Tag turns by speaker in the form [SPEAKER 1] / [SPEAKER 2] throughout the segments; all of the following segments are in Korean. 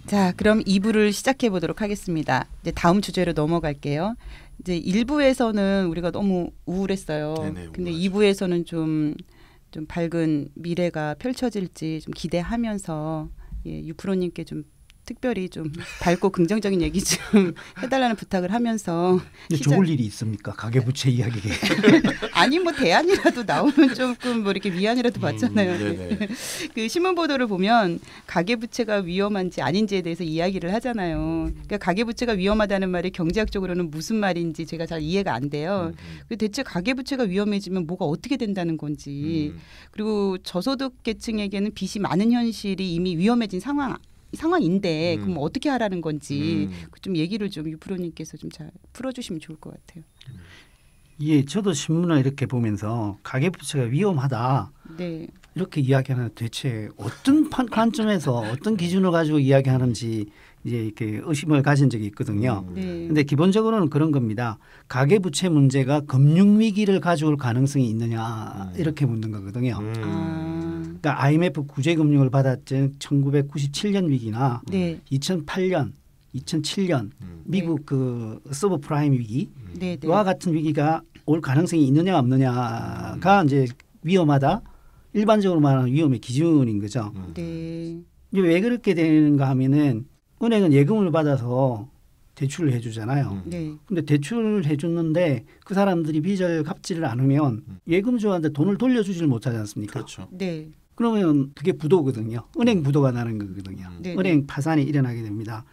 [SPEAKER 1] 자, 그럼 2부를 시작해 보도록 하겠습니다. 이제 다음 주제로 넘어갈게요. 이제 1부에서는 우리가 너무 우울했어요.
[SPEAKER 2] 네네,
[SPEAKER 1] 근데
[SPEAKER 2] 우울하죠.
[SPEAKER 1] 2부에서는 좀 밝은 미래가 펼쳐질지 좀 기대하면서 유프로님께 좀 특별히 좀 밝고 긍정적인 얘기 좀 해달라는 부탁을 하면서
[SPEAKER 3] 좋을 일이 있습니까? 가계부채 이야기에.
[SPEAKER 1] 아니 뭐 대안이라도 나오면 조금 뭐 이렇게 위안이라도 받잖아요.
[SPEAKER 2] 네네.
[SPEAKER 1] 그 신문 보도를 보면 가계부채가 위험한지 아닌지에 대해서 이야기를 하잖아요. 그러니까 가계부채가 위험하다는 말이 경제학적으로는 무슨 말인지 제가 잘 이해가 안 돼요. 대체 가계부채가 위험해지면 뭐가 어떻게 된다는 건지, 그리고 저소득 계층에게는 빚이 많은 현실이 이미 위험해진 상황인데 그럼 어떻게 하라는 건지 좀 얘기를 좀 유프로님께서 좀 잘 풀어주시면 좋을 것 같아요.
[SPEAKER 3] 예, 저도 신문을 이렇게 보면서 가계부채가 위험하다
[SPEAKER 1] 네.
[SPEAKER 3] 이렇게 이야기하는 대체 어떤 관점에서 어떤 기준을 가지고 이야기하는지 이제 이렇게 의심을 가진 적이 있거든요.
[SPEAKER 1] 네.
[SPEAKER 3] 근데 기본적으로는 그런 겁니다. 가계부채 문제가 금융위기를 가져올 가능성이 있느냐 이렇게 묻는 거거든요. 그러니까 IMF 구제금융을 받았던 1997년 위기나
[SPEAKER 1] 네.
[SPEAKER 3] 2008년, 2007년 미국 그 서브프라임 위기와
[SPEAKER 1] 네. 네.
[SPEAKER 3] 같은 위기가 올 가능성이 있느냐 없느냐가 이제 위험하다. 일반적으로 말하는 위험의 기준인 거죠.
[SPEAKER 1] 네.
[SPEAKER 3] 이제 왜 그렇게 되는가 하면은 은행은 예금을 받아서 대출을 해주잖아요.
[SPEAKER 1] 네.
[SPEAKER 3] 근데 대출을 해줬는데 그 사람들이 빚을 갚지를 않으면 예금주한테 돈을 돌려주지를 못하지 않습니까?
[SPEAKER 2] 그렇죠.
[SPEAKER 1] 네.
[SPEAKER 3] 그러면 그게 부도거든요. 은행 부도가 나는 거거든요.
[SPEAKER 1] 네.
[SPEAKER 3] 은행 파산이 일어나게 됩니다.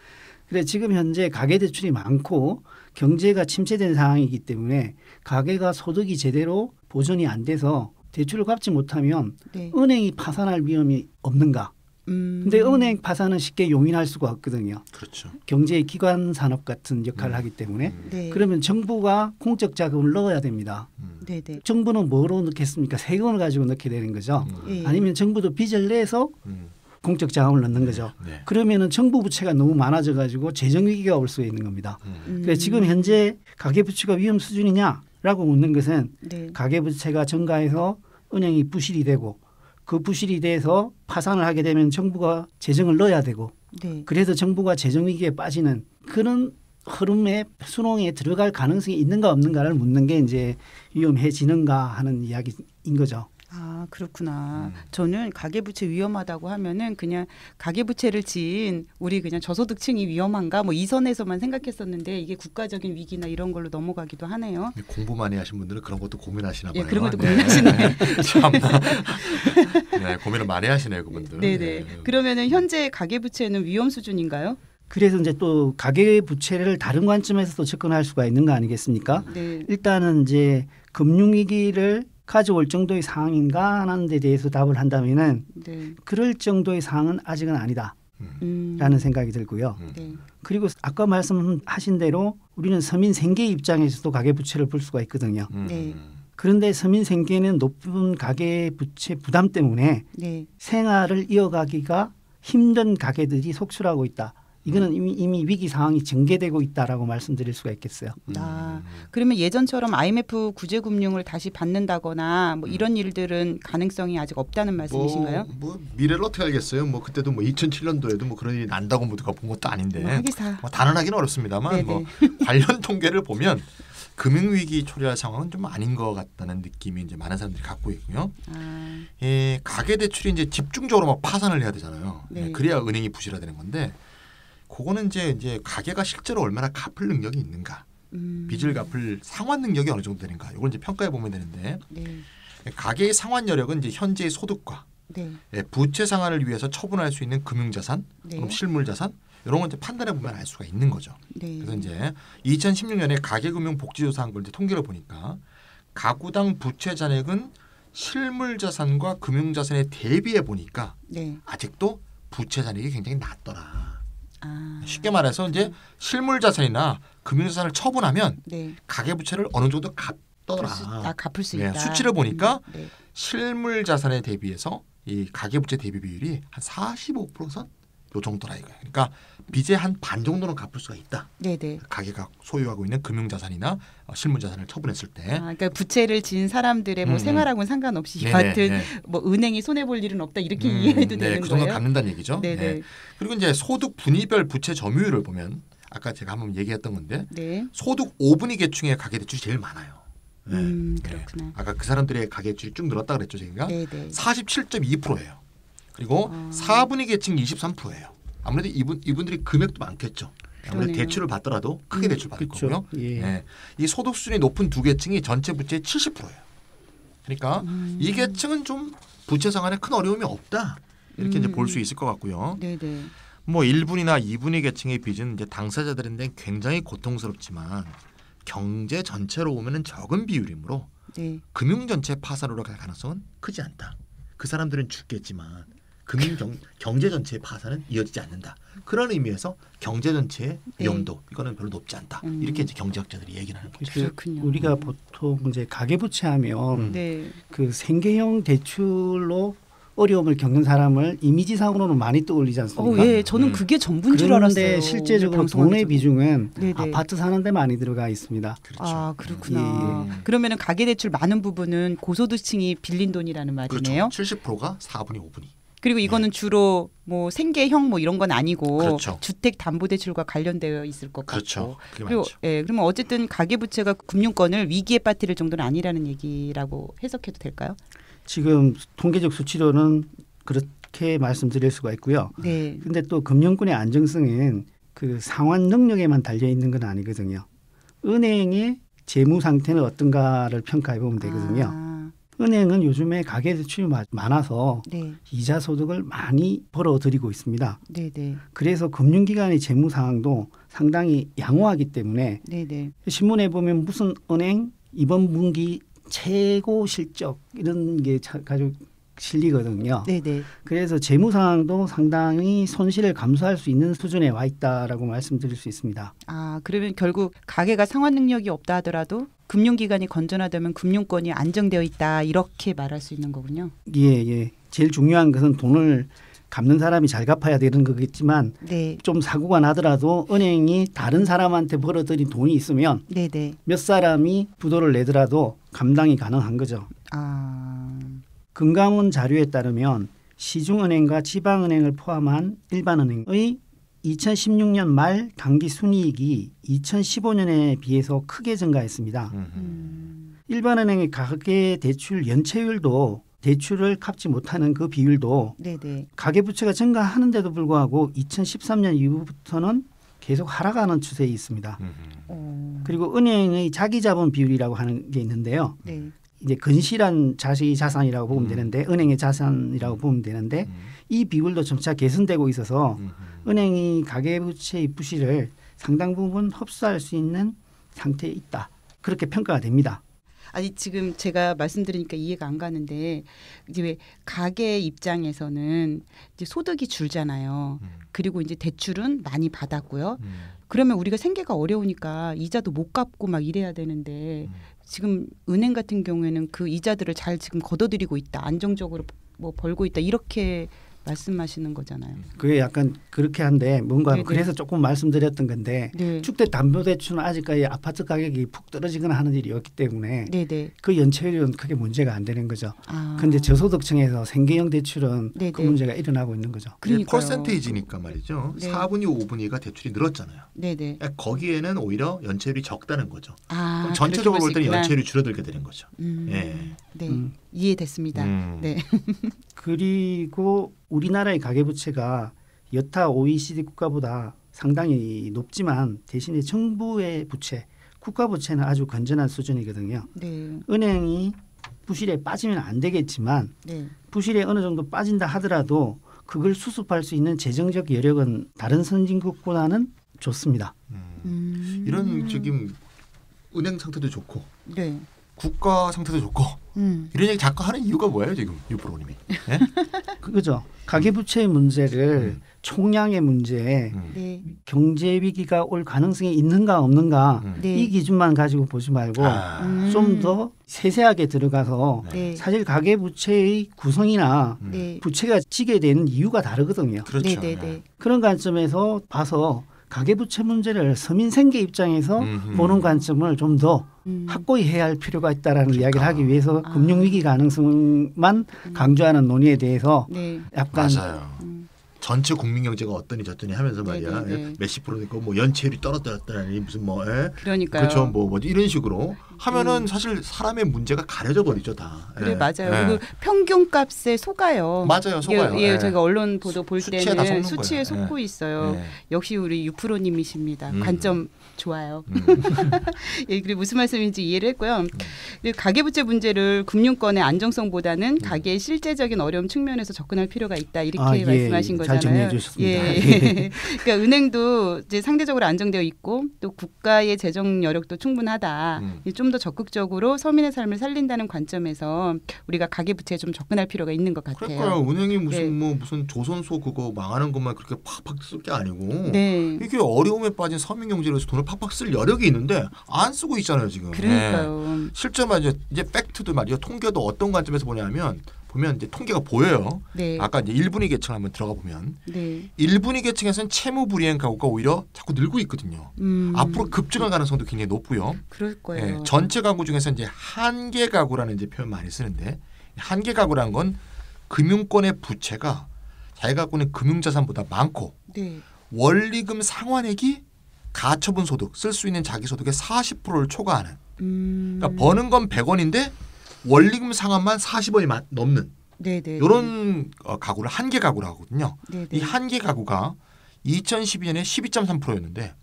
[SPEAKER 3] 그래서 지금 현재 가계대출이 많고 경제가 침체된 상황이기 때문에 가계가 소득이 제대로 보존이 안 돼서 대출을 갚지 못하면
[SPEAKER 1] 네.
[SPEAKER 3] 은행이 파산할 위험이 없는가? 근데 은행 파산은 쉽게 용인할 수가 없거든요.
[SPEAKER 2] 그렇죠.
[SPEAKER 3] 경제의 기관 산업 같은 역할을 하기 때문에
[SPEAKER 1] 네.
[SPEAKER 3] 그러면 정부가 공적 자금을 넣어야 됩니다.
[SPEAKER 1] 네. 네.
[SPEAKER 3] 정부는 뭐로 넣겠습니까? 세금을 가지고 넣게 되는 거죠.
[SPEAKER 1] 예.
[SPEAKER 3] 아니면 정부도 빚을 내서 공적 자금을 넣는 거죠.
[SPEAKER 2] 네.
[SPEAKER 3] 그러면은 정부 부채가 너무 많아져 가지고 재정 위기가 올 수 있는 겁니다. 그래서 지금 현재 가계부채가 위험 수준이냐라고 묻는 것은
[SPEAKER 1] 네.
[SPEAKER 3] 가계부채가 증가해서 은행이 부실이 되고 그 부실이 돼서 파산을 하게 되면 정부가 재정을 넣어야 되고
[SPEAKER 1] 네.
[SPEAKER 3] 그래서 정부가 재정 위기에 빠지는 그런 흐름의 순홍에 들어갈 가능성이 있는가 없는가를 묻는 게 이제 위험해지는가 하는 이야기인 거죠.
[SPEAKER 1] 아, 그렇구나. 저는 가계부채 위험하다고 하면은 그냥 가계부채를 지은 우리 그냥 저소득층이 위험한가 뭐 이 선에서만 생각했었는데 이게 국가적인 위기나 이런 걸로 넘어가기도 하네요.
[SPEAKER 2] 공부 많이 하신 분들은 그런 것도 고민하시나 봐요.
[SPEAKER 1] 예, 그런 것도 고민하시네.
[SPEAKER 2] 참나. 네, 고민을 많이 하시네요, 그분들.
[SPEAKER 1] 네네.
[SPEAKER 2] 네.
[SPEAKER 1] 그러면은 현재 가계부채는 위험 수준인가요?
[SPEAKER 3] 그래서 이제 또 가계부채를 다른 관점에서도 접근할 수가 있는 거 아니겠습니까?
[SPEAKER 1] 네.
[SPEAKER 3] 일단은 이제 금융위기를 가져올 정도의 상황인가 하는 데 대해서 답을 한다면은
[SPEAKER 1] 네.
[SPEAKER 3] 그럴 정도의 상황은 아직은 아니다. 라는 생각이 들고요.
[SPEAKER 1] 네.
[SPEAKER 3] 그리고 아까 말씀하신 대로 우리는 서민 생계 입장에서도 가계부채를 볼 수가 있거든요.
[SPEAKER 1] 네.
[SPEAKER 3] 그런데 서민 생계는 높은 가계부채 부담 때문에
[SPEAKER 1] 네.
[SPEAKER 3] 생활을 이어가기가 힘든 가계들이 속출하고 있다. 이거는 이미 위기 상황이 전개되고 있다라고 말씀드릴 수가 있겠어요.
[SPEAKER 1] 아, 그러면 예전처럼 IMF 구제금융을 다시 받는다거나 뭐 이런 일들은 가능성이 아직 없다는 말씀이신가요?
[SPEAKER 2] 뭐 미래를 어떻게 알겠어요? 뭐 그때도 뭐 2007년도에도 뭐 그런 일이 난다고 누가 본 것도 아닌데
[SPEAKER 1] 뭐 하기사.
[SPEAKER 2] 뭐 단언하기는 어렵습니다만
[SPEAKER 1] 네네.
[SPEAKER 2] 뭐 관련 통계를 보면 금융위기 초래할 상황은 좀 아닌 것 같다는 느낌이 이제 많은 사람들이 갖고 있고요. 예, 가계대출이 이제 집중적으로 막 파산을 해야 되잖아요.
[SPEAKER 1] 네.
[SPEAKER 2] 그래야 은행이 부실화되는 건데. 그거는 이제 가계가 실제로 얼마나 갚을 능력이 있는가, 빚을 갚을 상환 능력이 어느 정도 되는가, 이걸 이제 평가해 보면 되는데
[SPEAKER 1] 네.
[SPEAKER 2] 가계의 상환 여력은 이제 현재의 소득과
[SPEAKER 1] 네.
[SPEAKER 2] 부채 상환을 위해서 처분할 수 있는 금융자산,
[SPEAKER 1] 네.
[SPEAKER 2] 그럼 실물자산 이런 걸 이제 판단해 보면 알 수가 있는 거죠.
[SPEAKER 1] 네.
[SPEAKER 2] 그래서 이제 2016년에 가계금융복지조사한 걸 이제 통계를 보니까 가구당 부채 잔액은 실물자산과 금융자산에 대비해 보니까
[SPEAKER 1] 네.
[SPEAKER 2] 아직도 부채 잔액이 굉장히 낮더라.
[SPEAKER 1] 아.
[SPEAKER 2] 쉽게 말해서 이제 실물 자산이나 금융 자산을 처분하면
[SPEAKER 1] 네.
[SPEAKER 2] 가계 부채를 어느 정도 갚더라.
[SPEAKER 1] 갚을 수
[SPEAKER 2] 네,
[SPEAKER 1] 있다.
[SPEAKER 2] 수치를 보니까
[SPEAKER 1] 네.
[SPEAKER 2] 실물 자산에 대비해서 이 가계 부채 대비 비율이 한 45%선 요 정도라 이거예요. 그러니까 빚의 한 반 정도는 갚을 수가 있다.
[SPEAKER 1] 네네.
[SPEAKER 2] 가게가 소유하고 있는 금융자산이나 실물자산을 처분했을 때.
[SPEAKER 1] 그러니까 부채를 진 사람들의 뭐 생활하고는 상관없이 여하튼 뭐 은행이 손해 볼 일은 없다 이렇게 이해해도 되는
[SPEAKER 2] 그 정도
[SPEAKER 1] 거예요.
[SPEAKER 2] 갚는다는 얘기죠.
[SPEAKER 1] 네네.
[SPEAKER 2] 네. 그리고 이제 소득 분위별 부채 점유율을 보면 아까 제가 한번 얘기했던 건데
[SPEAKER 1] 네.
[SPEAKER 2] 소득 5분위 계층의 가계 대출이 제일 많아요.
[SPEAKER 1] 그렇구나.
[SPEAKER 2] 네. 아까 그 사람들의 가계 대출이 쭉 늘었다 그랬죠, 제가.
[SPEAKER 1] 네네.
[SPEAKER 2] 47.2%예요. 그리고 4분위 계층 23%예요. 아무래도 이분들이 금액도 많겠죠. 아무래도
[SPEAKER 1] 그러네요.
[SPEAKER 2] 대출을 받더라도 크게 대출 받을
[SPEAKER 3] 그렇죠.
[SPEAKER 2] 거고요.
[SPEAKER 3] 예.
[SPEAKER 2] 네. 이 소득 수준이 높은 두 계층이 전체 부채의 70%예요. 그러니까 이 계층은 좀 부채 상환에 큰 어려움이 없다. 이렇게 이제 볼 수 있을 것 같고요.
[SPEAKER 1] 네네.
[SPEAKER 2] 뭐 1분이나 2분위 계층의 빚은 이제 당사자들인데 굉장히 고통스럽지만 경제 전체로 보면은 적은 비율이므로
[SPEAKER 1] 네.
[SPEAKER 2] 금융 전체 파산으로 갈 가능성은 크지 않다. 그 사람들은 죽겠지만 경제 전체의 파산은 이어지지 않는다. 그런 의미에서 경제 전체의 위험도 이거는 별로 높지 않다. 이렇게 이제 경제학자들이 얘기를 하는 거죠.
[SPEAKER 1] 그렇군요.
[SPEAKER 3] 우리가 보통 이제 가계부채하면
[SPEAKER 1] 네.
[SPEAKER 3] 그 생계형 대출로 어려움을 겪는 사람을 이미지상으로는 많이 떠올리지 않습니까?
[SPEAKER 1] 예, 저는 그게 전부인 줄 알았어요.
[SPEAKER 3] 그런데 실제적으로
[SPEAKER 1] 방송하면서.
[SPEAKER 3] 돈의 비중은
[SPEAKER 1] 네네.
[SPEAKER 3] 아파트 사는 데 많이 들어가 있습니다.
[SPEAKER 2] 그렇죠.
[SPEAKER 1] 아 그렇구나.
[SPEAKER 3] 예.
[SPEAKER 1] 그러면은 가계대출 많은 부분은 고소득층이 빌린 돈이라는 말이네요.
[SPEAKER 2] 그렇죠. 70%가 4분위, 5분위.
[SPEAKER 1] 그리고 이거는 주로 뭐 생계형 뭐 이런 건 아니고
[SPEAKER 2] 그렇죠.
[SPEAKER 1] 주택담보대출과 관련되어 있을 것
[SPEAKER 2] 그렇죠.
[SPEAKER 1] 같고.
[SPEAKER 2] 그게
[SPEAKER 1] 그리고
[SPEAKER 2] 많죠.
[SPEAKER 1] 그러면 어쨌든 가계부채가 금융권을 위기에 빠뜨릴 정도는 아니라는 얘기라고 해석해도 될까요?
[SPEAKER 3] 지금 통계적 수치로는 그렇게 말씀드릴 수가 있고요.
[SPEAKER 1] 네.
[SPEAKER 3] 근데 또 금융권의 안정성은 그 상환 능력에만 달려 있는 건 아니거든요. 은행의 재무 상태는 어떤가를 평가해 보면 되거든요.
[SPEAKER 1] 아,
[SPEAKER 3] 은행은 요즘에 가계 대출이 많아서
[SPEAKER 1] 네.
[SPEAKER 3] 이자 소득을 많이 벌어들이고 있습니다.
[SPEAKER 1] 네, 네.
[SPEAKER 3] 그래서 금융기관의 재무 상황도 상당히 양호하기 때문에
[SPEAKER 1] 네, 네.
[SPEAKER 3] 신문에 보면 무슨 은행 이번 분기 최고 실적 이런 게 가지고 실리거든요.
[SPEAKER 1] 네, 네.
[SPEAKER 3] 그래서 재무 상황도 상당히 손실을 감수할 수 있는 수준에 와 있다라고 말씀드릴 수 있습니다.
[SPEAKER 1] 아, 그러면 결국 가계가 상환 능력이 없다 하더라도 금융기관이 건전하다면 금융권이 안정되어 있다 이렇게 말할 수 있는 거군요.
[SPEAKER 3] 예, 예. 제일 중요한 것은 돈을 갚는 사람이 잘 갚아야 되는 거겠지만
[SPEAKER 1] 네,
[SPEAKER 3] 좀 사고가 나더라도 은행이 다른 사람한테 벌어들인 돈이 있으면
[SPEAKER 1] 네, 네.
[SPEAKER 3] 몇 사람이 부도를 내더라도 감당이 가능한 거죠.
[SPEAKER 1] 아,
[SPEAKER 3] 금감원 자료에 따르면 시중은행과 지방은행을 포함한 일반은행의 2016년 말 당기 순이익이 2015년에 비해서 크게 증가했습니다. 일반은행의 가계 대출 연체율도 대출을 갚지 못하는 그 비율도
[SPEAKER 1] 네, 네.
[SPEAKER 3] 가계부채가 증가하는데도 불구하고 2013년 이후부터는 계속 하락하는 추세에 있습니다. 그리고 은행의 자기자본 비율이라고 하는 게 있는데요.
[SPEAKER 1] 네.
[SPEAKER 3] 이제 건실한 자산이라고 보면 되는데 은행의 자산이라고 보면 되는데 이 비율도 점차 개선되고 있어서 은행이 가계부채의 부실을 상당 부분 흡수할 수 있는 상태에 있다. 그렇게 평가가 됩니다.
[SPEAKER 1] 아니 지금 제가 말씀드리니까 이해가 안 가는데 이제 왜 가계 입장에서는 이제 소득이 줄잖아요. 그리고 이제 대출은 많이 받았고요. 그러면 우리가 생계가 어려우니까 이자도 못 갚고 막 이래야 되는데 지금 은행 같은 경우에는 그 이자들을 잘 지금 걷어들이고 있다. 안정적으로 뭐 벌고 있다. 이렇게 말씀하시는 거잖아요.
[SPEAKER 3] 그게 약간 그렇게 한데 뭔가
[SPEAKER 1] 네네.
[SPEAKER 3] 그래서 조금 말씀드렸던 건데
[SPEAKER 1] 네.
[SPEAKER 3] 주택담보대출은 아직까지 아파트 가격이 푹 떨어지거나 하는 일이 없기 때문에
[SPEAKER 1] 네네.
[SPEAKER 3] 그 연체율은 크게 문제가 안 되는 거죠.
[SPEAKER 1] 아.
[SPEAKER 3] 그런데 저소득층에서 생계형 대출은
[SPEAKER 1] 네네.
[SPEAKER 3] 그 문제가 일어나고 있는 거죠.
[SPEAKER 1] 그러니까요.
[SPEAKER 2] 퍼센테이지니까 말이죠.
[SPEAKER 1] 네.
[SPEAKER 2] 4분위, 5분위가 대출이 늘었잖아요.
[SPEAKER 1] 네네.
[SPEAKER 2] 거기에는 오히려 연체율이 적다는 거죠.
[SPEAKER 1] 아,
[SPEAKER 2] 그럼 전체적으로 볼 때는
[SPEAKER 1] 그렇게 볼 수 있구나.
[SPEAKER 2] 연체율이 줄어들게 되는 거죠.
[SPEAKER 1] 네.
[SPEAKER 3] 음.
[SPEAKER 1] 이해됐습니다. 네.
[SPEAKER 3] 그리고 우리나라의 가계부채가 여타 OECD 국가보다 상당히 높지만 대신에 정부의 부채, 국가부채는 아주 건전한 수준이거든요.
[SPEAKER 1] 네.
[SPEAKER 3] 은행이 부실에 빠지면 안 되겠지만
[SPEAKER 1] 네.
[SPEAKER 3] 부실에 어느 정도 빠진다 하더라도 그걸 수습할 수 있는 재정적 여력은 다른 선진국보다는 좋습니다.
[SPEAKER 2] 이런 지금 은행 상태도 좋고
[SPEAKER 1] 네.
[SPEAKER 2] 국가 상태도 좋고 이런 얘기 자꾸 하는 이유가 뭐예요 지금 유프로님이? 예?
[SPEAKER 3] 그거죠. 가계부채의 문제를 총량의 문제에
[SPEAKER 1] 네.
[SPEAKER 3] 경제 위기가 올 가능성이 있는가 없는가
[SPEAKER 1] 네.
[SPEAKER 3] 이 기준만 가지고 보지 말고 좀 더 세세하게 들어가서
[SPEAKER 1] 네.
[SPEAKER 3] 사실 가계부채의 구성이나
[SPEAKER 1] 네.
[SPEAKER 3] 부채가 지게 되는 이유가 다르거든요.
[SPEAKER 2] 그렇죠.
[SPEAKER 1] 네, 네, 네.
[SPEAKER 3] 그런 관점에서 봐서 가계부채 문제를 서민생계 입장에서 보는 관점을 좀 더 확고히 해야 할 필요가 있다라는 이야기를 하기 위해서 금융위기 가능성만 강조하는 논의에 대해서
[SPEAKER 1] 네.
[SPEAKER 3] 약간
[SPEAKER 2] 맞아요. 전체 국민 경제가 어떠니 저떠니 하면서 말이야.
[SPEAKER 1] 네네네.
[SPEAKER 2] 몇십 프로 있고 뭐 연체율이 떨어졌다니 무슨 뭐
[SPEAKER 1] 그러니까요.
[SPEAKER 2] 그렇죠. 뭐 이런 식으로 하면은 사실 사람의 문제가 가려져 버리죠 다.
[SPEAKER 1] 그래
[SPEAKER 2] 예.
[SPEAKER 1] 맞아요.
[SPEAKER 2] 예.
[SPEAKER 1] 그리고 평균값에 속아요.
[SPEAKER 2] 맞아요, 속아요.
[SPEAKER 1] 예,
[SPEAKER 2] 예.
[SPEAKER 1] 제가 언론 보도 볼
[SPEAKER 2] 수치에 다
[SPEAKER 1] 때는
[SPEAKER 2] 속는
[SPEAKER 1] 수치에
[SPEAKER 2] 거예요.
[SPEAKER 1] 속고 있어요.
[SPEAKER 2] 예.
[SPEAKER 1] 역시 우리 유프로님이십니다. 관점 좋아요. 예, 그리고 무슨 말씀인지 이해를 했고요. 그리고 가계부채 문제를 금융권의 안정성보다는 가계의 실제적인 어려움 측면에서 접근할 필요가 있다 이렇게 말씀하신
[SPEAKER 3] 잘
[SPEAKER 1] 거잖아요.
[SPEAKER 3] 정리해 주셨습니다.
[SPEAKER 1] 예. 그러니까 은행도 이제 상대적으로 안정되어 있고 또 국가의 재정 여력도 충분하다. 좀 더 적극적으로 서민의 삶을 살린다는 관점에서 우리가 가계부채에 좀 접근할 필요가 있는 것 같아요.
[SPEAKER 2] 그러니까요. 은행이 무슨
[SPEAKER 1] 네.
[SPEAKER 2] 뭐 무슨 조선소 그거 망하는 것만 그렇게 팍팍 쓸 게 아니고
[SPEAKER 1] 네.
[SPEAKER 2] 이게 어려움에 빠진 서민 경제를 위해서 돈을 팍팍 쓸 여력이 있는데 안 쓰고 있잖아요 지금.
[SPEAKER 1] 그러니까요.
[SPEAKER 2] 예. 실제 말이죠. 이제 팩트도 말이죠. 통계도 어떤 관점에서 보냐면 보면 이제 통계가 보여요.
[SPEAKER 1] 네.
[SPEAKER 2] 아까 이제 1분위 계층 한번 들어가 보면
[SPEAKER 1] 네.
[SPEAKER 2] 1분위 계층에서는 채무 불이행 가구가 오히려 자꾸 늘고 있거든요. 앞으로 급증할 가능성도 굉장히 높고요.
[SPEAKER 1] 그럴 거예요.
[SPEAKER 2] 예, 전체 가구 중에서 이제 한계 가구라는 이제 표현 많이 쓰는데 한계 가구라는 건 금융권의 부채가 자기가 갖고 있는 금융자산보다 많고
[SPEAKER 1] 네.
[SPEAKER 2] 원리금 상환액이 가처분 소득 쓸 수 있는 자기 소득의 40%를 초과하는. 그러니까 버는 건 100원인데 원리금 상환만 40원이 넘는
[SPEAKER 1] 네네.
[SPEAKER 2] 이런 가구를 한계 가구라고 하거든요.
[SPEAKER 1] 네네.
[SPEAKER 2] 이 한계 가구가 2012년에 12.3%였는데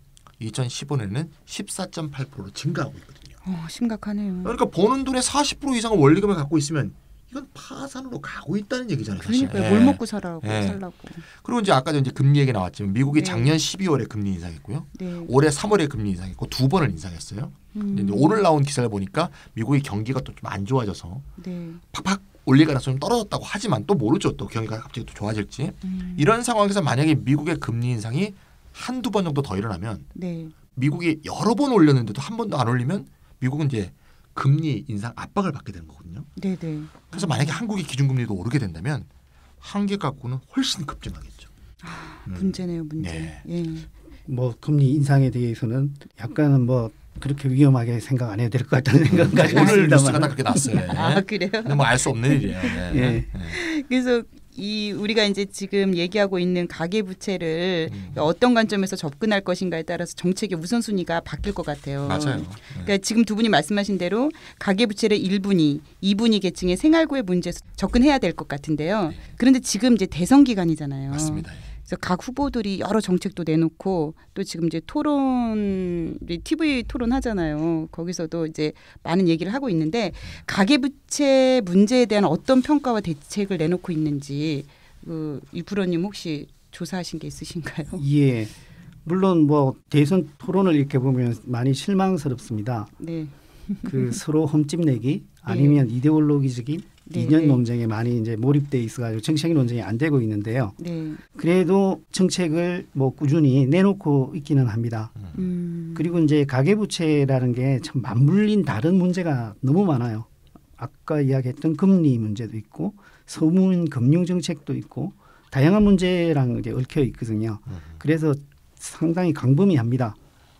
[SPEAKER 2] 2015년에는 14.8%로 증가하고 있거든요.
[SPEAKER 1] 심각하네요.
[SPEAKER 2] 그러니까 버는 돈의 40% 이상을 원리금을 갖고 있으면 이건 파산으로 가고 있다는 얘기잖아요. 사실.
[SPEAKER 1] 그러니까 뭘 먹고 살라고.
[SPEAKER 2] 그리고 이제 아까 이제 금리 얘기 나왔지만 미국이
[SPEAKER 1] 네.
[SPEAKER 2] 작년 12월에 금리 인상했고요.
[SPEAKER 1] 네.
[SPEAKER 2] 올해 3월에 금리 인상했고 2번을 인상했어요. 근데 이제 오늘 나온 기사를 보니까 미국의 경기가 또 좀 안 좋아져서
[SPEAKER 1] 네.
[SPEAKER 2] 팍팍 올릴 가능성이 좀 떨어졌다고 하지만 또 모르죠. 또 경기가 갑자기 또 좋아질지. 이런 상황에서 만약에 미국의 금리 인상이 한두 번 정도 더 일어나면
[SPEAKER 1] 네.
[SPEAKER 2] 미국이 여러 번 올렸는데도 한 번도 안 올리면 미국은 이제 금리 인상 압박을 받게 되는 거거든요.
[SPEAKER 1] 네네.
[SPEAKER 2] 그래서 만약에 한국의 기준금리도 오르게 된다면 한계 가구는 훨씬 급증하겠죠.
[SPEAKER 1] 문제네요, 문제.
[SPEAKER 2] 네.
[SPEAKER 1] 예.
[SPEAKER 3] 뭐 금리 인상에 대해서는 약간은 뭐 그렇게 위험하게 생각 안 해도 될 것 같다는 생각은 가지고
[SPEAKER 2] 오늘 뉴스가
[SPEAKER 3] 있습니다만.
[SPEAKER 2] 다 그렇게 났어요.
[SPEAKER 1] 아 그래요?
[SPEAKER 2] 근데 뭐 알 수 없는 일이에요. 네.
[SPEAKER 3] 예.
[SPEAKER 1] 그래서 이 우리가 이제 지금 얘기하고 있는 가계 부채를 어떤 관점에서 접근할 것인가에 따라서 정책의 우선순위가 바뀔 것 같아요.
[SPEAKER 2] 맞아요.
[SPEAKER 1] 그러니까 지금 두 분이 말씀하신 대로 가계 부채를 1분위, 2분위 계층의 생활고의 문제에서 접근해야 될 것 같은데요. 그런데 지금 이제 대선 기간이잖아요.
[SPEAKER 2] 맞습니다.
[SPEAKER 1] 그래서 각 후보들이 여러 정책도 내놓고 또 지금 이제 TV 토론 하잖아요. 거기서도 이제 많은 얘기를 하고 있는데 가계부채 문제에 대한 어떤 평가와 대책을 내놓고 있는지 유프로님 혹시 조사하신 게 있으신가요?
[SPEAKER 3] 예. 물론 뭐 대선 토론을 이렇게 보면 많이 실망스럽습니다.
[SPEAKER 1] 네.
[SPEAKER 3] 그 서로 흠집내기 아니면 이데올로기적인
[SPEAKER 1] 네.
[SPEAKER 3] 이념 논쟁에 많이 이제 몰입돼 있어가지고 정책 논쟁이 안 되고 있는데요.
[SPEAKER 1] 네.
[SPEAKER 3] 그래도 정책을 뭐 꾸준히 내놓고 있기는 합니다. 그리고 이제 가계부채라는 게 참 맞물린 다른 문제가 너무 많아요. 아까 이야기했던 금리 문제도 있고 서민 금융 정책도 있고 다양한 문제랑 이제 얽혀 있거든요. 그래서 상당히 광범위합니다.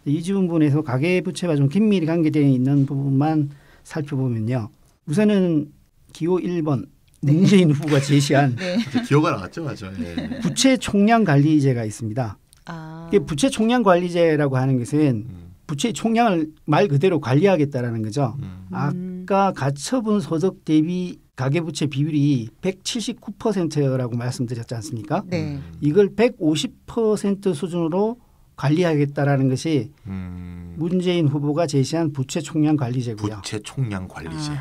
[SPEAKER 3] 이 부분에서 가계부채와 좀 긴밀히 관계되어 있는 부분만 살펴보면요. 우선은 기호 1번 문재인 후보가 제시한
[SPEAKER 1] 네.
[SPEAKER 2] 기호가 나왔죠, 맞죠? 예.
[SPEAKER 3] 부채 총량 관리제가 있습니다.
[SPEAKER 1] 아.
[SPEAKER 3] 이게 부채 총량 관리제라고 하는 것은 부채 총량을 말 그대로 관리하겠다라는 거죠. 아까 가처분 소득 대비 가계부채 비율이 179%라고 말씀드렸지 않습니까?
[SPEAKER 1] 네.
[SPEAKER 3] 이걸 150% 수준으로 관리하겠다라는 것이 문재인 후보가 제시한 부채 총량 관리제고요.
[SPEAKER 2] 부채 총량 관리제.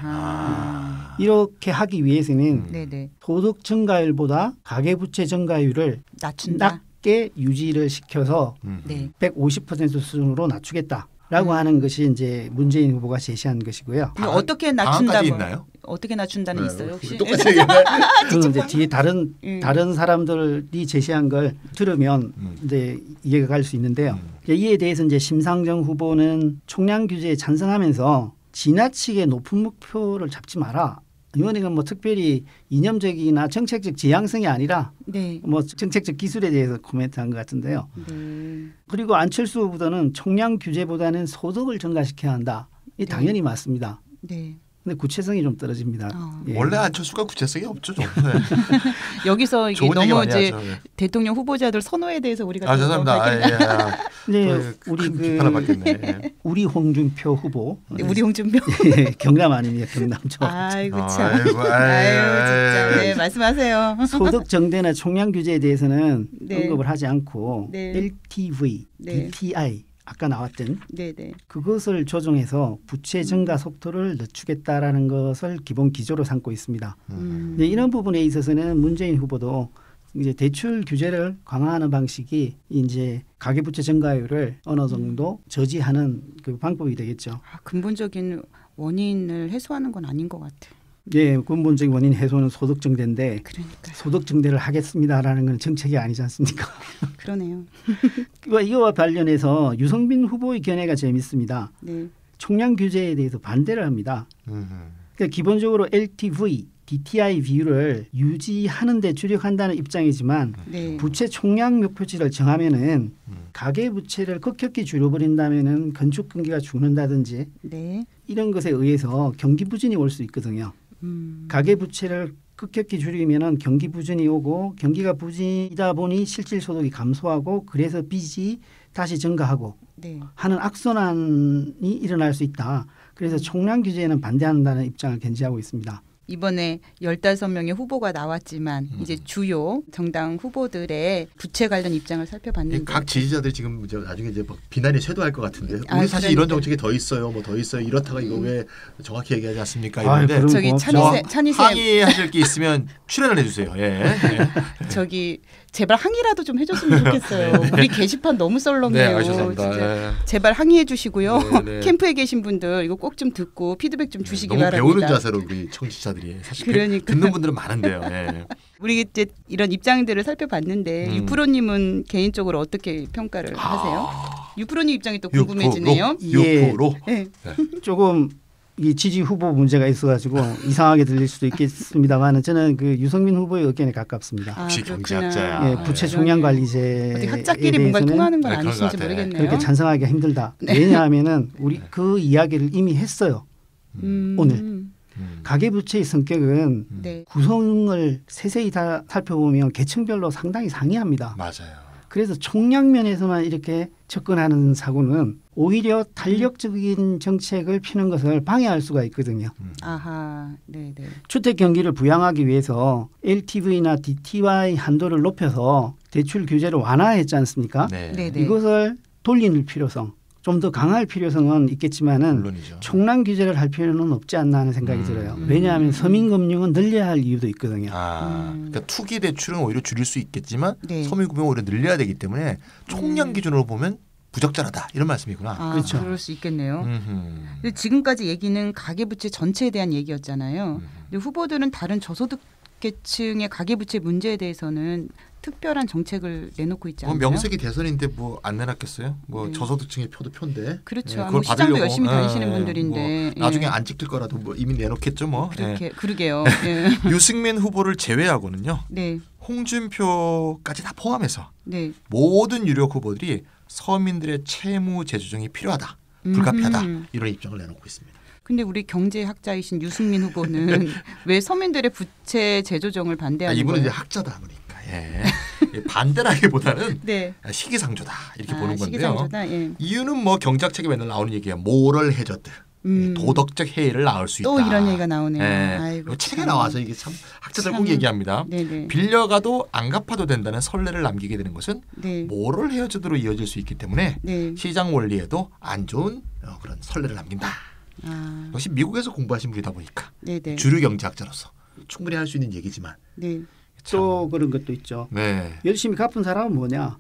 [SPEAKER 3] 이렇게 하기 위해서는
[SPEAKER 1] 네네.
[SPEAKER 3] 소득 증가율보다 가계부채 증가율을
[SPEAKER 1] 낮춘다.
[SPEAKER 3] 낮게 유지를 시켜서
[SPEAKER 1] 네.
[SPEAKER 3] 150% 수준으로 낮추겠다. 라고 하는 것이 이제 문재인 후보가 제시한 것이고요.
[SPEAKER 1] 어떻게 낮춘다고?
[SPEAKER 2] 방안까지 있나요?
[SPEAKER 1] 어떻게 낮춘다는 있어요 혹시?
[SPEAKER 2] 똑같이 얘기했나요?
[SPEAKER 3] 그건 이제 뒤에 다른 사람들이 제시한 걸 들으면 이제 이해가 갈 수 있는데요. 이에 대해서 이제 심상정 후보는 총량 규제에 찬성하면서 지나치게 높은 목표를 잡지 마라. 이번에는 뭐 특별히 이념적이나 정책적 지향성이 아니라
[SPEAKER 1] 네.
[SPEAKER 3] 뭐 정책적 기술에 대해서 코멘트한 것 같은데요. 그리고 안철수 후보는 총량 규제보다는 소득을 증가시켜야 한다. 이 당연히 맞습니다.
[SPEAKER 1] 네.
[SPEAKER 3] 근데 구체성이 좀 떨어집니다. 예.
[SPEAKER 2] 원래 안철수가 구체성이 없죠. 좀.
[SPEAKER 1] 여기서 이게 너무 이제
[SPEAKER 2] 하죠.
[SPEAKER 1] 대통령 후보자들 선호에 대해서 우리가
[SPEAKER 2] 죄송합니다.
[SPEAKER 3] 네,
[SPEAKER 2] 우리 비판을 받겠네.
[SPEAKER 3] 우리 홍준표 후보.
[SPEAKER 1] 네, 우리 홍준표.
[SPEAKER 3] 예, 경남 아닙니까? 경남 쪽.
[SPEAKER 1] 아이고 참. 아이고 진짜. 네, 말씀하세요.
[SPEAKER 3] 소득 정대나 총량 규제에 대해서는
[SPEAKER 1] 네.
[SPEAKER 3] 언급을 하지 않고
[SPEAKER 1] 네.
[SPEAKER 3] LTV,
[SPEAKER 1] 네.
[SPEAKER 3] DTI 아까 나왔던
[SPEAKER 1] 네네.
[SPEAKER 3] 그것을 조정해서 부채 증가 속도를 늦추겠다라는 것을 기본 기조로 삼고 있습니다. 네, 이런 부분에 있어서는 문재인 후보도 이제 대출 규제를 강화하는 방식이 이제 가계부채 증가율을 어느 정도 저지하는 그 방법이 되겠죠.
[SPEAKER 1] 근본적인 원인을 해소하는 건 아닌 것 같아.
[SPEAKER 3] 예, 근본적인 원인 해소는 소득 증대인데
[SPEAKER 1] 그러니까요.
[SPEAKER 3] 소득 증대를 하겠습니다라는 건 정책이 아니지 않습니까?
[SPEAKER 1] 그러네요.
[SPEAKER 3] 이와 관련해서 유승민 후보의 견해가 재밌습니다.
[SPEAKER 1] 네.
[SPEAKER 3] 총량 규제에 대해서 반대를 합니다. 그러니까 기본적으로 LTV, DTI 비율을 유지하는 데 주력한다는 입장이지만
[SPEAKER 1] 네.
[SPEAKER 3] 부채 총량 목표치를 정하면은 가계 부채를 급격히 줄여버린다면은 건축 경기가 죽는다든지
[SPEAKER 1] 네.
[SPEAKER 3] 이런 것에 의해서 경기 부진이 올 수 있거든요. 가계 부채를 급격히 줄이면은 경기 부진이 오고 경기가 부진이다 보니 실질 소득이 감소하고 그래서 빚이 다시 증가하고
[SPEAKER 1] 네.
[SPEAKER 3] 하는 악순환이 일어날 수 있다. 그래서 총량 규제에는 반대한다는 입장을 견지하고 있습니다.
[SPEAKER 1] 이번에 15명의 후보가 나왔지만 이제 주요 정당 후보들의 부채 관련 입장을 살펴봤는데
[SPEAKER 2] 각 지지자들이 지금 이제 나중에 이제 막 비난이 쇄도할 것 같은데 우리 사실
[SPEAKER 1] 그러니까.
[SPEAKER 2] 이런 정책이 더 있어요. 뭐 더 있어요. 이렇다가 이거 왜 정확히 얘기하지 않습니까?
[SPEAKER 3] 아유,
[SPEAKER 2] 이런데
[SPEAKER 1] 저기 찬희세
[SPEAKER 2] 항의하실 게 있으면 출연을 해주세요. 예.
[SPEAKER 1] 저기 제발 항의라도 좀 해줬으면 좋겠어요. 우리 게시판 너무 썰렁해요.
[SPEAKER 2] 네, 죄송합니다.
[SPEAKER 1] 진짜. 제발 항의해 주시고요.
[SPEAKER 2] 네, 네.
[SPEAKER 1] 캠프에 계신 분들 이거 꼭 좀 듣고 피드백 좀 주시기
[SPEAKER 2] 너무
[SPEAKER 1] 바랍니다.
[SPEAKER 2] 배우는 자세로 우리 청취자들이 사실
[SPEAKER 1] 그러니까.
[SPEAKER 2] 듣는 분들은 많은데요. 예.
[SPEAKER 1] 우리 이제 이런 입장들을 살펴봤는데 유프로님은 개인적으로 어떻게 평가를 하세요? 유프로님 입장이 또 궁금해지네요.
[SPEAKER 2] 유프로.
[SPEAKER 1] 네.
[SPEAKER 3] 조금 이 지지 후보 문제가 있어가지고 이상하게 들릴 수도 있겠습니다만 저는 그 유승민 후보의 의견에 가깝습니다.
[SPEAKER 2] 역시
[SPEAKER 1] 그렇구나.
[SPEAKER 2] 경제학자야.
[SPEAKER 3] 예, 부채 총량 관리제에
[SPEAKER 1] 어디 학자끼리 뭔가 통하는 건
[SPEAKER 2] 네, 그런
[SPEAKER 1] 아니신지
[SPEAKER 2] 것 같아.
[SPEAKER 1] 모르겠네요.
[SPEAKER 3] 그렇게 찬성하기가 힘들다. 왜냐하면은 우리 그 이야기를 이미 했어요. 오늘. 가계부채의 성격은
[SPEAKER 1] 네.
[SPEAKER 3] 구성을 세세히 다 살펴보면 계층별로 상당히 상이합니다.
[SPEAKER 2] 맞아요.
[SPEAKER 3] 그래서 총량면에서만 이렇게 접근하는 사고는 오히려 탄력적인 정책을 피는 것을 방해할 수가 있거든요.
[SPEAKER 1] 아하, 네, 네.
[SPEAKER 3] 주택 경기를 부양하기 위해서 LTV나 DTI 한도를 높여서 대출 규제를 완화했지 않습니까?
[SPEAKER 2] 네.
[SPEAKER 1] 네, 네.
[SPEAKER 3] 이것을 돌릴 필요성, 좀 더 강할 필요성은 있겠지만은
[SPEAKER 2] 물론이죠.
[SPEAKER 3] 총량 규제를 할 필요는 없지 않나 하는 생각이 들어요. 왜냐하면 서민금융은 늘려야 할 이유도 있거든요.
[SPEAKER 2] 그러니까 투기 대출은 오히려 줄일 수 있겠지만
[SPEAKER 1] 네.
[SPEAKER 2] 서민금융은 오히려 늘려야 되기 때문에 총량 기준으로 보면 부적절하다 이런 말씀이구나.
[SPEAKER 3] 그렇죠.
[SPEAKER 1] 그럴 수 있겠네요. 근데 지금까지 얘기는 가계부채 전체에 대한 얘기였잖아요. 근데 후보들은 다른 저소득계층의 가계부채 문제에 대해서는 특별한 정책을 내놓고 있지
[SPEAKER 2] 뭐
[SPEAKER 1] 않나요?
[SPEAKER 2] 명색이 대선인데 뭐 안 내놨겠어요? 뭐
[SPEAKER 1] 네.
[SPEAKER 2] 저소득층의 표도 표인데.
[SPEAKER 1] 그렇죠.
[SPEAKER 2] 그걸
[SPEAKER 1] 뭐 시장도
[SPEAKER 2] 받으려고.
[SPEAKER 1] 열심히 다니시는 분들인데.
[SPEAKER 2] 뭐 나중에
[SPEAKER 1] 예.
[SPEAKER 2] 안 찍힐 거라도 뭐 이미 내놓겠죠 뭐.
[SPEAKER 1] 그렇게 그러게요. 예.
[SPEAKER 2] 유승민 후보를 제외하고는요.
[SPEAKER 1] 네,
[SPEAKER 2] 홍준표까지 다 포함해서
[SPEAKER 1] 네.
[SPEAKER 2] 모든 유력 후보들이 서민들의 채무 재조정이 필요하다, 불가피하다 이런 입장을 내놓고 있습니다.
[SPEAKER 1] 근데 우리 경제학자이신 유승민 후보는 왜 서민들의 부채 재조정을 반대하는
[SPEAKER 2] 이분은 이제
[SPEAKER 1] 거예요?
[SPEAKER 2] 학자다 보니까 반대라기보다는
[SPEAKER 1] 네.
[SPEAKER 2] 시기상조다 이렇게 보는 건데요.
[SPEAKER 1] 시기상조다. 예.
[SPEAKER 2] 이유는 뭐 경제학책에 맨날 나오는 얘기야. 모럴 해저드. 도덕적 해이를 낳을 수 있다.
[SPEAKER 1] 또 이런 얘기가 나오네요.
[SPEAKER 2] 예.
[SPEAKER 1] 아이고,
[SPEAKER 2] 책에
[SPEAKER 1] 참.
[SPEAKER 2] 나와서 이게 참 학자들 꼭
[SPEAKER 1] 참.
[SPEAKER 2] 얘기합니다.
[SPEAKER 1] 네네.
[SPEAKER 2] 빌려가도 안 갚아도 된다는 선례를 남기게 되는 것은
[SPEAKER 1] 네.
[SPEAKER 2] 모럴 해저드로 이어질 수 있기 때문에
[SPEAKER 1] 네.
[SPEAKER 2] 시장 원리에도 안 좋은 그런 선례를 남긴다.
[SPEAKER 1] 아,
[SPEAKER 2] 역시 미국에서 공부하신 분이다 보니까
[SPEAKER 1] 네네.
[SPEAKER 2] 주류 경제학자로서 충분히 할 수 있는 얘기지만
[SPEAKER 1] 네.
[SPEAKER 3] 또 그런 것도 있죠.
[SPEAKER 2] 네.
[SPEAKER 3] 열심히 갚은 사람은 뭐냐?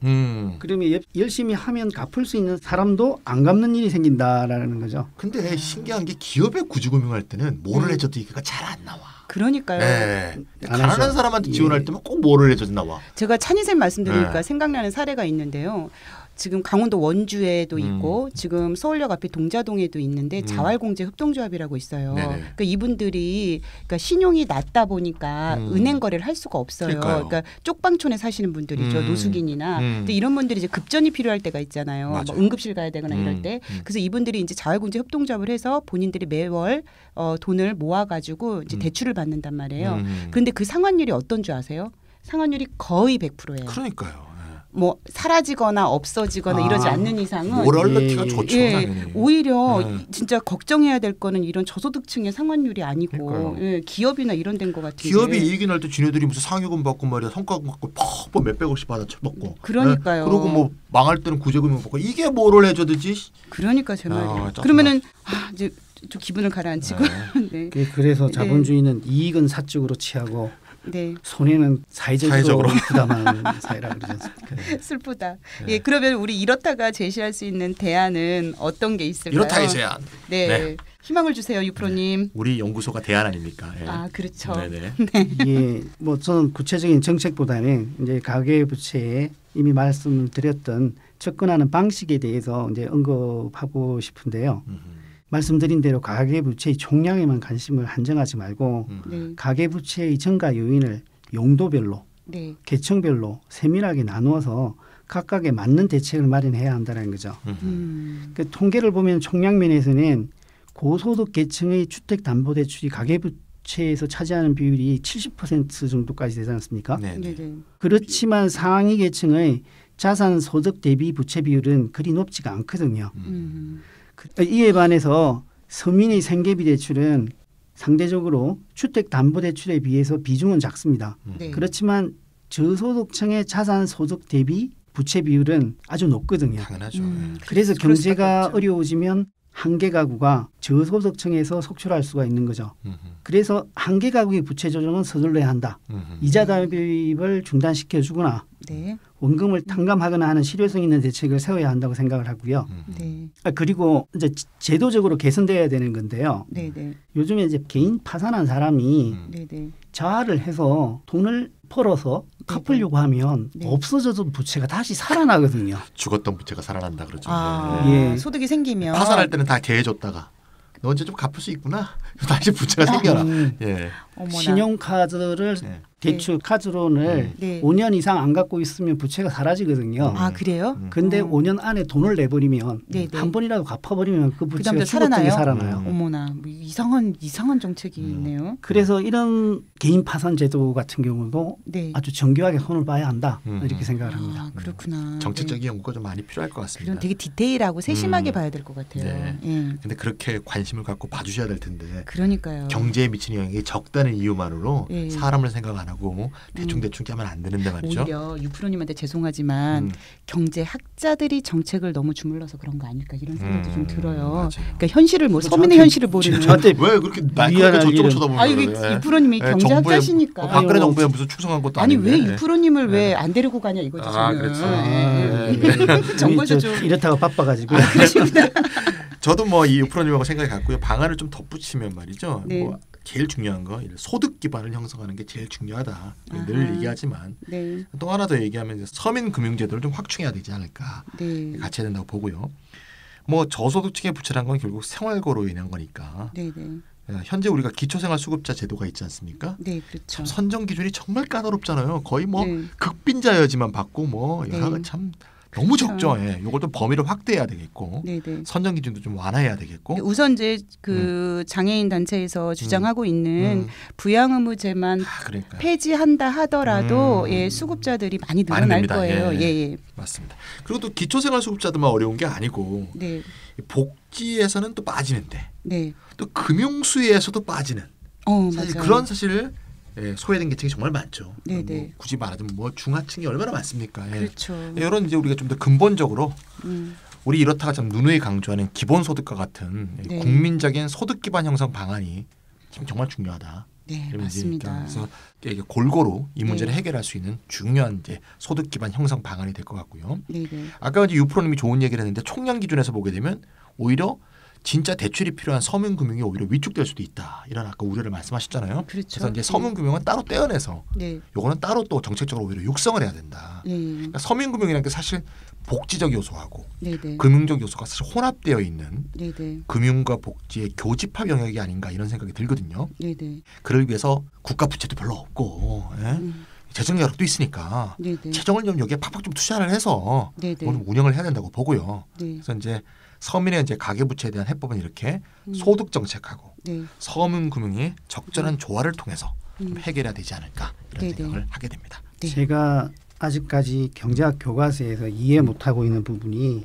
[SPEAKER 3] 그러면 열심히 하면 갚을 수 있는 사람도 안 갚는 일이 생긴다라는 거죠.
[SPEAKER 2] 근데 신기한 게 기업의 구직금융할 때는 뭐를 해줘도 이게 잘 안 나와.
[SPEAKER 1] 그러니까요.
[SPEAKER 2] 네. 가난한 사람한테 지원할 때만 꼭 뭐를 해줘도 나와.
[SPEAKER 1] 제가 찬희쌤 말씀드리니까 생각나는 사례가 있는데요. 지금 강원도 원주에도 있고 지금 서울역 앞에 동자동에도 있는데 자활공제 협동조합이라고 있어요. 그러니까 이분들이 그러니까 신용이 낮다 보니까 은행 거래를 할 수가 없어요. 그러니까 쪽방촌에 사시는 분들이죠. 노숙인이나 근데 이런 분들이 이제 급전이 필요할 때가 있잖아요. 뭐 응급실 가야 되거나 이럴 때. 그래서 이분들이 이제 자활공제 협동조합을 해서 본인들이 매월 돈을 모아가지고 이제 대출을 받는단 말이에요. 그런데 그 상환율이 어떤 줄 아세요? 상환율이 거의 100%예요.
[SPEAKER 2] 그러니까요.
[SPEAKER 1] 뭐 사라지거나 없어지거나 이러지 않는 이상은
[SPEAKER 2] 모랄리티가 좋죠.
[SPEAKER 1] 오히려 진짜 걱정해야 될 거는 이런 저소득층의 상환율이 아니고 기업이나 이런 데인 것 같은데.
[SPEAKER 2] 기업이 이익이 날 때 지네들이 무슨 상여금 받고 말이야 성과금 받고 퍽 몇백억씩 받아 쳐먹고.
[SPEAKER 1] 그러니까요.
[SPEAKER 2] 그리고 뭐 망할 때는 구제금융 받고 이게 뭐를 해줘야 되지?
[SPEAKER 1] 그러니까 제 말이에요. 그러면은 이제 좀 기분을 가라앉히고. 네.
[SPEAKER 3] 그래서 자본주의는 이익은 사적으로 취하고 손해는 사회적으로 부담하는 사회라 그러죠.
[SPEAKER 1] 슬프다. 예, 그러면 우리 이렇다가 제시할 수 있는 대안은 어떤 게 있을까요?
[SPEAKER 2] 이렇다의 제안.
[SPEAKER 1] 네. 희망을 주세요, 유프로님.
[SPEAKER 2] 우리 연구소가 대안 아닙니까?
[SPEAKER 1] 그렇죠.
[SPEAKER 2] 네네.
[SPEAKER 3] 예, 뭐 저는 구체적인 정책보다는 이제 가계부채에 이미 말씀을 드렸던 접근하는 방식에 대해서 이제 언급하고 싶은데요. 말씀드린 대로 가계부채의 총량에만 관심을 한정하지 말고 가계부채의 증가 요인을 용도별로 계층별로 세밀하게 나누어서 각각에 맞는 대책을 마련해야 한다는 거죠. 그 통계를 보면 총량면에서는 고소득 계층의 주택담보대출이 가계부채에서 차지하는 비율이 70% 정도까지 되지 않습니까? 그렇지만 상위 계층의 자산 소득 대비 부채 비율은 그리 높지가 않거든요. 이에 반해서 서민의 생계비 대출은 상대적으로 주택담보대출에 비해서 비중은 작습니다. 그렇지만 저소득층의 자산 소득 대비 부채 비율은 아주 높거든요.
[SPEAKER 2] 당연하죠.
[SPEAKER 3] 그래서 경제가 어려워지면 한계 가구가 저소득층에서 속출할 수가 있는 거죠. 그래서 한계 가구의 부채 조정은 서둘러야 한다. 이자 대비를 중단시켜주거나 원금을 탕감하거나 하는 실효성 있는 대책을 세워야 한다고 생각을 하고요. 그리고 이제 제도적으로 개선돼야 되는 건데요. 요즘에 이제 개인 파산한 사람이 자활을 해서 돈을 벌어서 갚으려고 하면 없어져도 부채가 다시 살아나거든요.
[SPEAKER 2] 죽었던 부채가 살아난다 그러죠.
[SPEAKER 1] 소득이 생기면
[SPEAKER 2] 파산할 때는 다 대해줬다가 너 언제 좀 갚을 수 있구나. 다시 부채가 생겨나.
[SPEAKER 3] 신용카드를 대출 카드론을 5년 이상 안 갖고 있으면 부채가 사라지거든요.
[SPEAKER 1] 그래요?
[SPEAKER 3] 근데 5년 안에 돈을 내버리면 한 번이라도 갚아버리면 그 부채가 죽었던 살아나요.
[SPEAKER 1] 어머나, 뭐 이상한 정책이 있네요.
[SPEAKER 3] 그래서 이런 개인 파산 제도 같은 경우도 아주 정교하게 손을 봐야 한다 이렇게 생각을 합니다.
[SPEAKER 1] 그렇구나.
[SPEAKER 2] 정책적인 연구가 좀 많이 필요할 것 같습니다.
[SPEAKER 1] 되게 디테일하고 세심하게 봐야 될 것 같아요.
[SPEAKER 2] 근데 그렇게 관심을 갖고 봐주셔야 될 텐데.
[SPEAKER 1] 그러니까요.
[SPEAKER 2] 경제에 미치는 영향이 적다는 이유만으로 사람을 생각 안 하고 대충 하면 안 되는데 말이죠.
[SPEAKER 1] 오히려 유프로님한테 죄송하지만 경제학자들이 정책을 너무 주물러서 그런 거 아닐까 이런 생각도 좀 들어요.
[SPEAKER 2] 맞아요.
[SPEAKER 1] 그러니까 현실을 서민의 현실을 모르는.
[SPEAKER 2] 저한테 왜 그렇게 날카롭게 저쪽을 쳐다보는
[SPEAKER 1] 거예요? 유프로님이 경제학자시니까.
[SPEAKER 2] 박근혜 정부에 무슨 충성한 것도 아닌데.
[SPEAKER 1] 왜 유프로님을 왜 안 데리고 가냐 이거죠.
[SPEAKER 2] 그렇죠.
[SPEAKER 1] 정보도 좀
[SPEAKER 3] 이렇다고 바빠가지고.
[SPEAKER 2] 저도 뭐 이 유프로님하고 생각이 같고요. 방안을 좀 덧붙이면 말이죠. 뭐 제일 중요한 거 소득 기반을 형성하는 게 제일 중요하다. 늘 얘기하지만 또 하나 더 얘기하면 서민 금융제도를 좀 확충해야 되지 않을까. 같이 해야 된다고 보고요. 뭐 저소득층의 부채란 건 결국 생활고로 인한 거니까. 현재 우리가 기초생활수급자 제도가 있지 않습니까?
[SPEAKER 1] 그렇죠.
[SPEAKER 2] 선정 기준이 정말 까다롭잖아요. 거의 뭐 극빈자여지만 받고 뭐 여러 참 너무 적죠. 이걸 좀 범위를 확대해야 되겠고 선정 기준도 좀 완화해야 되겠고.
[SPEAKER 1] 우선 이제 그 장애인 단체에서 주장하고 있는 부양 의무제만 폐지한다 하더라도 수급자들이 많이 늘어날 거예요.
[SPEAKER 2] 맞습니다. 그리고 또 기초생활수급자들만 어려운 게 아니고 복지에서는 또 빠지는데 또 금융수혜에서도 빠지는 사실 그런 사실을 소외된 계층이 정말 많죠. 뭐 굳이 말하자면 뭐 중하층이 얼마나 많습니까?
[SPEAKER 1] 그렇죠.
[SPEAKER 2] 이런 이제 우리가 좀 더 근본적으로 우리 이렇다가 좀 누누이 강조하는 기본소득과 같은 국민적인 소득 기반 형성 방안이 정말 중요하다.
[SPEAKER 1] 네, 맞습니다.
[SPEAKER 2] 그래서 이게 골고루 이 문제를 해결할 수 있는 중요한 이제 소득 기반 형성 방안이 될 것 같고요.
[SPEAKER 1] 네.
[SPEAKER 2] 아까 이제 유프로님이 좋은 얘기를 했는데 총량 기준에서 보게 되면 오히려 진짜 대출이 필요한 서민금융이 오히려 위축될 수도 있다. 이런 아까 우려를 말씀하셨잖아요.
[SPEAKER 1] 그렇죠.
[SPEAKER 2] 그래서 이제 서민금융은 따로 떼어내서
[SPEAKER 1] 네.
[SPEAKER 2] 요거는 따로 또 정책적으로 오히려 육성을 해야 된다. 그러니까 서민금융이라는 게 사실 복지적 요소하고 금융적 요소가 사실 혼합되어 있는 금융과 복지의 교집합 영역이 아닌가 이런 생각이 들거든요. 그를 위해서 국가 부채도 별로 없고 재정 여력도 있으니까 재정을 좀 여기에 팍팍 좀 투자를 해서 좀 운영을 해야 된다고 보고요. 그래서 이제 서민의 이제 가계부채에 대한 해법은 이렇게 소득 정책하고 서민금융의 적절한 조화를 통해서 좀 해결해야 되지 않을까 이런 생각을 하게 됩니다.
[SPEAKER 3] 제가 아직까지 경제학 교과서에서 이해 못하고 있는 부분이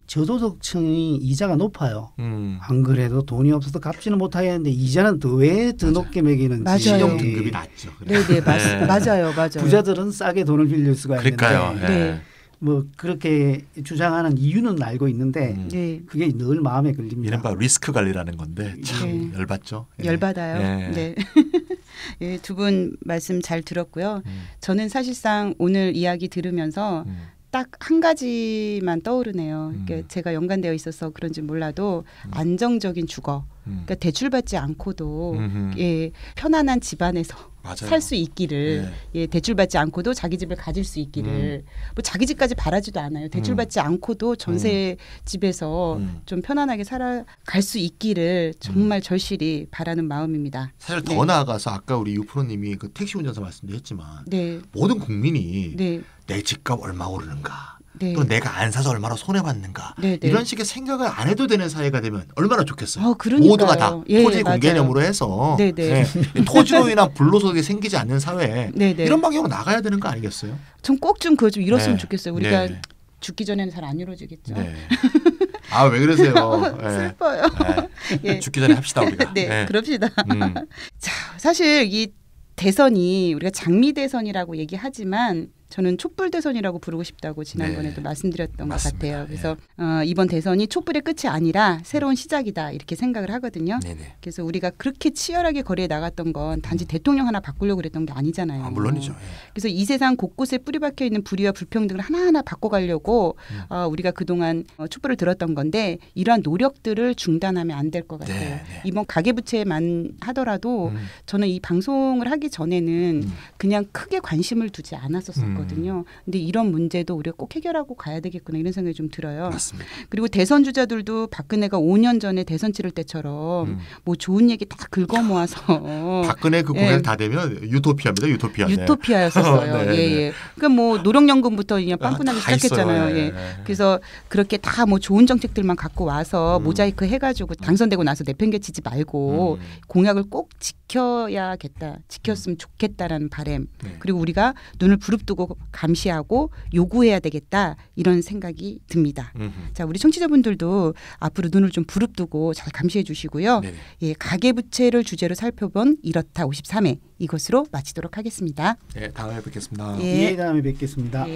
[SPEAKER 3] 저소득층이 이자가 높아요. 안 그래도 돈이 없어서 갚지는 못하겠는데 이자는 왜 더 높게 매기는지.
[SPEAKER 2] 신용 등급이 낮죠.
[SPEAKER 1] 네네 맞아요.
[SPEAKER 3] 부자들은 싸게 돈을 빌릴 수가 있는데.
[SPEAKER 2] 그러니까요.
[SPEAKER 3] 뭐 그렇게 주장하는 이유는 알고 있는데 그게 늘 마음에 걸립니다.
[SPEAKER 2] 이른바 리스크 관리라는 건데 참 열받죠.
[SPEAKER 1] 열받아요. 네. 예, 두 분 말씀 잘 들었고요. 저는 사실상 오늘 이야기 들으면서 딱 한 가지만 떠오르네요. 그러니까 제가 연관되어 있어서 그런지 몰라도 안정적인 주거. 그러니까 대출받지 않고도 편안한 집안에서 살 수 있기를 대출받지 않고도 자기 집을 가질 수 있기를 뭐 자기 집까지 바라지도 않아요. 대출받지 않고도 전세 집에서 좀 편안하게 살아갈 수 있기를 정말 절실히 바라는 마음입니다.
[SPEAKER 2] 사실 더 나아가서 아까 우리 유프로님이 그 택시 운전사 말씀도 했지만 모든 국민이 내 집값 얼마 오르는가 또 내가 안 사서 얼마나 손해받는가 이런 식의 생각을 안 해도 되는 사회가 되면 얼마나 좋겠어요. 모두가 다 토지 공개념으로 해서 토지로 인한 불로소득이 생기지 않는 사회 이런 방향으로 나가야 되는 거 아니겠어요?
[SPEAKER 1] 전 꼭 좀 그거 좀 이뤘으면 좋겠어요. 우리가 죽기 전에는 잘 안 이루어지겠죠.
[SPEAKER 2] 아, 왜 그러세요?
[SPEAKER 1] 슬퍼요.
[SPEAKER 2] 죽기 전에 합시다 우리가.
[SPEAKER 1] 그럽시다. 자, 사실 이 대선이 우리가 장미 대선이라고 얘기하지만 저는 촛불 대선이라고 부르고 싶다고 지난번에도 말씀드렸던
[SPEAKER 2] 맞습니다.
[SPEAKER 1] 것 같아요. 그래서 이번 대선이 촛불의 끝이 아니라 새로운 시작이다 이렇게 생각을 하거든요. 그래서 우리가 그렇게 치열하게 거리에 나갔던 건 단지 대통령 하나 바꾸려고 그랬던 게 아니잖아요.
[SPEAKER 2] 물론이죠.
[SPEAKER 1] 그래서 이 세상 곳곳에 뿌리박혀 있는 불의와 불평등을 하나하나 바꿔가려고 우리가 그동안 촛불을 들었던 건데 이러한 노력들을 중단하면 안 될 것 같아요. 이번 가계부채만 하더라도 저는 이 방송을 하기 전에는 그냥 크게 관심을 두지 않았었거든요. 근데 이런 문제도 우리가 꼭 해결하고 가야 되겠구나 이런 생각이 좀 들어요.
[SPEAKER 2] 맞습니다.
[SPEAKER 1] 그리고 대선 주자들도 박근혜가 5년 전에 대선 치를 때처럼 뭐 좋은 얘기 다 긁어 모아서
[SPEAKER 2] 박근혜 그 고백 다 되면 유토피아입니다.
[SPEAKER 1] 유토피아였었어요. 그러니까 뭐 노령연금부터 그냥 빵꾸나기 시작했잖아요. 그래서 그렇게 다 뭐 좋은 정책들만 갖고 와서 모자이크 해가지고 당선되고 나서 내팽개치지 말고 공약을 꼭 지켜야겠다. 지켰으면 좋겠다라는 바람. 그리고 우리가 눈을 부릅뜨고 감시하고 요구해야 되겠다 이런 생각이 듭니다. 자, 우리 청취자분들도 앞으로 눈을 좀 부릅뜨고 잘 감시해 주시고요. 가계부채를 주제로 살펴본 이렇다 53회 이것으로 마치도록 하겠습니다.
[SPEAKER 2] 다음에 뵙겠습니다.
[SPEAKER 3] 다음에 뵙겠습니다.